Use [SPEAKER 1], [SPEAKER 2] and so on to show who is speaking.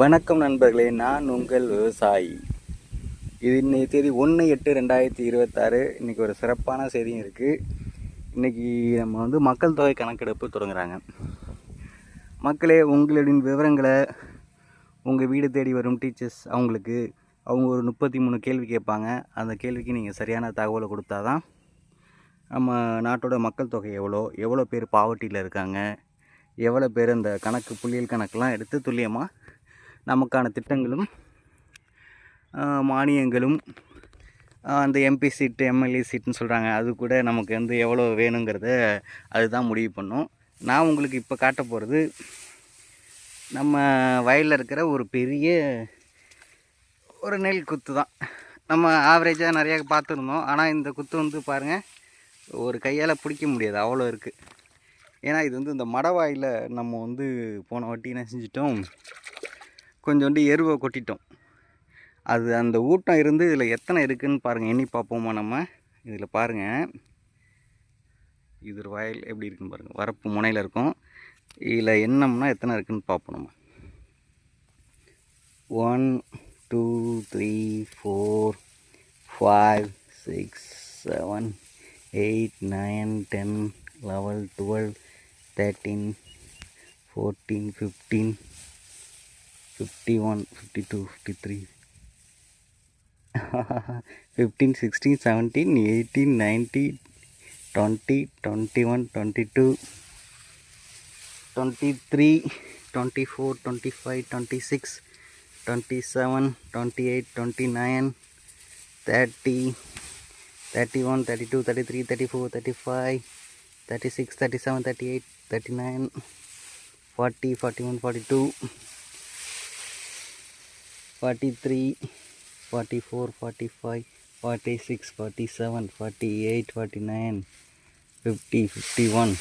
[SPEAKER 1] வணக்கம் நண்பர்களே, நான் உங்கள் விவசாயி. இது இன்னைக்கு தேதி 1/8/2026. இன்றைக்கி ஒரு சிறப்பான செய்தியும் இருக்குது. இன்றைக்கி நம்ம மக்கள் தொகை கணக்கெடுப்பு தொடங்குறாங்க. மக்களே, உங்களின் விவரங்களை உங்கள் வீடு தேடி வரும் டீச்சர்ஸ் அவங்க ஒரு 33 கேள்வி கேட்பாங்க. அந்த கேள்விக்கு நீங்கள் சரியான தகவலை கொடுத்தாதான் நம்ம நாட்டோட மக்கள் தொகை எவ்வளோ பேர் பாவர்ட்டியில் இருக்காங்க, எவ்வளோ பேர் அந்த புள்ளியல் கணக்கெலாம் எடுத்து துல்லியமாக நமக்கான திட்டங்களும் மானியங்களும் அந்த எம்பி சீட்டு எம்எல்ஏ சீட்டுன்னு சொல்கிறாங்க, அது கூட நமக்கு எவ்வளோ வேணுங்கிறத அதுதான் முடிவு பண்ணும். நான் உங்களுக்கு இப்போ காட்ட போகிறது நம்ம வயலில் இருக்கிற ஒரு பெரிய ஒரு நெல் குத்து தான். நம்ம ஆவரேஜாக நிறையா பார்த்துருந்தோம். ஆனால் இந்த குத்து பாருங்கள், ஒரு கையால் பிடிக்க முடியாது, அவ்வளோ இருக்குது. ஏன்னா இது இந்த மடவாயில் நம்ம போன வாட்டி என்ன செஞ்சிட்டோம், கொஞ்சோண்டு எருவை கொட்டிட்டோம். அது அந்த ஊட்டம் இருந்து இதில் எத்தனை இருக்குதுன்னு பாருங்கள், எண்ணி பார்ப்போமா நம்ம. இதில் பாருங்கள், இது ஒரு வயல் எப்படி இருக்குன்னு பாருங்கள், வரப்பு முனையில் இருக்கும். இதில் எண்ணம்னா எத்தனை இருக்குதுன்னு பார்ப்போம் நம்ம. 1 2 3 4 5 6 7 8 9 10 11 12 13 14 15 51 52 53 15 16 17 18 19 20 21 22 23 24 25 26 27 28 29 30 31 32 33 34 35 36 37 38 39 40 41 42 43 44 45 46 47 48 49 50 51